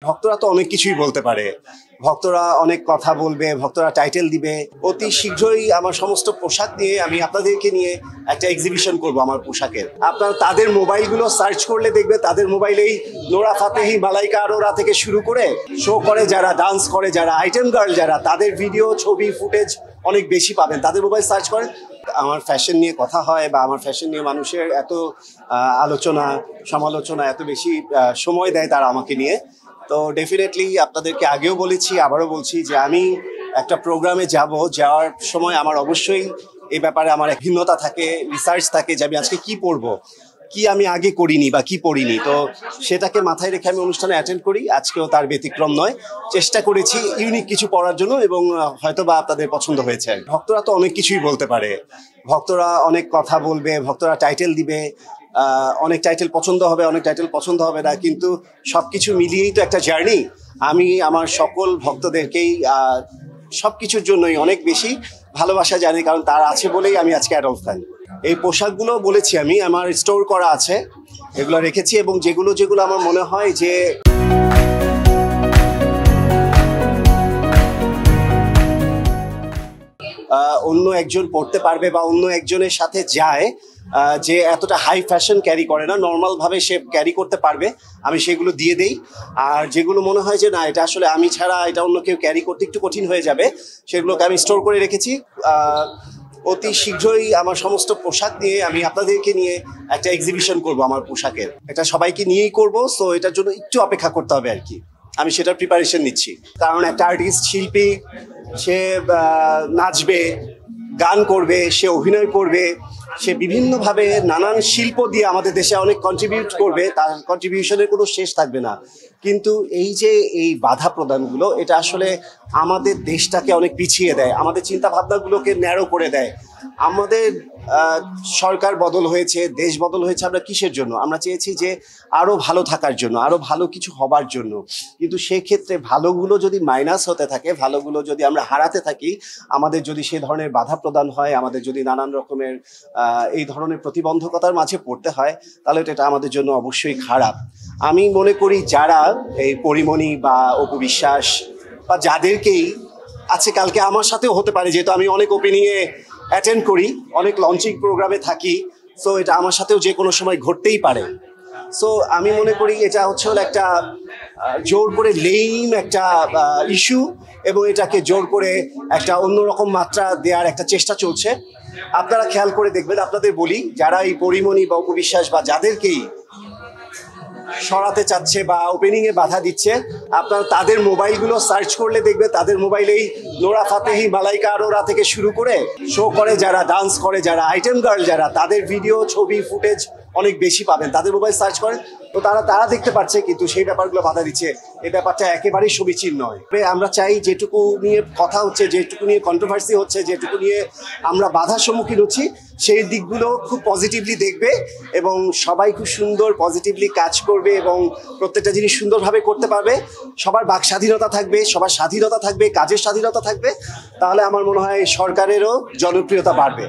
ভক্তরা তো অনেক কিছুই বলতে পারে, ভক্তরা অনেক কথা বলবে, ভক্তরা টাইটেল দিবে। অতি শীঘ্রই আমার সমস্ত পোশাক নিয়ে আমি আপনাদেরকে নিয়ে একটা এক্সিবিশন করব আমার পোশাকের। আপনারা তাদের মোবাইলগুলো সার্চ করলে দেখবে তাদের মোবাইলেই নোরা ফাতেহি, মালাইকা আরোরা থেকে শুরু করে শো করে যারা, ডান্স করে যারা, আইটেম গার্ল যারা, তাদের ভিডিও, ছবি, ফুটেজ অনেক বেশি পাবেন। তাদের মোবাইল সার্চ করেন, আমার ফ্যাশন নিয়ে কথা হয় বা আমার ফ্যাশন নিয়ে মানুষের এত আলোচনা সমালোচনা, এত বেশি সময় দেয় তারা আমাকে নিয়ে। তো ডেফিনেটলি আপনাদেরকে আগেও বলেছি, আবারও বলছি যে আমি একটা প্রোগ্রামে যাওয়ার সময় আমার অবশ্যই এই ব্যাপারে আমার এক ভিন্নতা থাকে, রিসার্চ থাকে যে আমি আজকে কি পড়বো, কি আমি আগে করিনি বা কি পড়িনি। তো সেটাকে মাথায় রেখে আমি অনুষ্ঠানে অ্যাটেন্ড করি। আজকেও তার ব্যতিক্রম নয়। চেষ্টা করেছি ইউনিক কিছু পড়ার জন্য এবং হয়তো বা আপনাদের পছন্দ হয়েছে। ভক্তরা তো অনেক কিছুই বলতে পারে, ভক্তরা অনেক কথা বলবে, ভক্তরা টাইটেল দিবে, অনেক টাইটেল পছন্দ হবে, অনেক টাইটেল পছন্দ হবে না, কিন্তু সবকিছু মিলিয়েই তো একটা জার্নি। আমি আমার সকল ভক্তদেরকেই সবকিছুর জন্যই অনেক বেশি ভালোবাসা জানি, কারণ তার আছে বলেই আমি আজকে অ্যাডলফ খান। এই পোশাকগুলো বলেছি আমি আমার স্টোর করা আছে, এগুলো রেখেছি, এবং যেগুলো আমার মনে হয় যে অন্য একজন পড়তে পারবে বা অন্য একজনের সাথে যায়, যে এতটা হাই ফ্যাশন ক্যারি করে না, নর্মালভাবে সে ক্যারি করতে পারবে, আমি সেগুলো দিয়ে দেই। আর যেগুলো মনে হয় যে না, এটা আসলে আমি ছাড়া এটা অন্য কেউ ক্যারি করতে একটু কঠিন হয়ে যাবে, সেগুলোকে আমি স্টোর করে রেখেছি। অতি শীঘ্রই আমার সমস্ত পোশাক নিয়ে আমি আপনাদেরকে নিয়ে একটা এক্সিবিশন করব আমার পোশাকের। এটা সবাইকে নিয়েই করব, সো এটার জন্য একটু অপেক্ষা করতে হবে আর কি। আমি সেটার প্রিপারেশন নিচ্ছি, কারণ একটা আর্টিস্ট, শিল্পী, সে নাচবে, গান করবে, সে অভিনয় করবে, সে বিভিন্নভাবে নানান শিল্প দিয়ে আমাদের দেশে অনেক কন্ট্রিবিউট করবে, তার কন্ট্রিবিউশনের কোনো শেষ থাকবে না। কিন্তু এই যে এই বাধা প্রদানগুলো, এটা আসলে আমাদের দেশটাকে অনেক পিছিয়ে দেয়, আমাদের চিন্তা ভাবনাগুলোকে ন্যারো করে দেয়। আমাদের সরকার বদল হয়েছে, দেশ বদল হয়েছে, আমরা কিসের জন্য? আমরা চেয়েছি যে আরও ভালো থাকার জন্য, আরও ভালো কিছু হবার জন্য। কিন্তু সেক্ষেত্রে ভালোগুলো যদি মাইনাস হতে থাকে, ভালোগুলো যদি আমরা হারাতে থাকি, আমাদের যদি সে ধরনের বাধা প্রদান হয়, আমাদের যদি নানান রকমের এই ধরনের প্রতিবন্ধকতার মাঝে পড়তে হয়, তাহলে এটা আমাদের জন্য অবশ্যই খারাপ। আমি মনে করি যারা এই পরিমণি বা অপু বিশ্বাস বা যাদেরকেই আছে, কালকে আমার সাথেও হতে পারে, যেহেতু আমি অনেক ওপেনিংয়ে অ্যাটেন্ড করি, অনেক লঞ্চিং প্রোগ্রামে থাকি, সো এটা আমার সাথেও যে কোনো সময় ঘটতেই পারে। সো আমি মনে করি এটা হচ্ছে একটা জোর করে লেইম একটা ইস্যু, এবং এটাকে জোর করে একটা অন্যরকম মাত্রা দেওয়ার একটা চেষ্টা চলছে। আপনারা খেয়াল করে দেখবেন, আপনাদের বলি, যারা এই পরিমণি বা উপবিশ্বাস বা যাদেরকেই সরাতে চাচ্ছে বা ওপেনিংয়ে বাধা দিচ্ছে, আপনারা তাদের মোবাইলগুলো সার্চ করলে দেখবে তাদের মোবাইলেই নোরা ফাতেহি, মালাইকা আরোরা থেকে শুরু করে শো করে যারা, ডান্স করে যারা, আইটেম গার্ল যারা, তাদের ভিডিও, ছবি, ফুটেজ অনেক বেশি পাবেন। তাদের মোবাইল সার্চ করেন, তো তারা দেখতে পাচ্ছে, কিন্তু সেই ব্যাপারগুলো বাধা দিচ্ছে। এই ব্যাপারটা একেবারেই সমীচীন নয়। আমরা চাই যেটুকু নিয়ে কথা হচ্ছে, যেটুকু নিয়ে কন্ট্রোভার্সি হচ্ছে, যেটুকু নিয়ে আমরা বাধার সম্মুখীন হচ্ছি, সেই দিকগুলো খুব পজিটিভলি দেখবে এবং সবাই খুব সুন্দর পজিটিভলি কাজ করবে এবং প্রত্যেকটা জিনিস সুন্দরভাবে করতে পারবে। সবার বাক স্বাধীনতা থাকবে, সবার স্বাধীনতা থাকবে, কাজের স্বাধীনতা থাকবে, তাহলে আমার মনে হয় সরকারেরও জনপ্রিয়তা বাড়বে।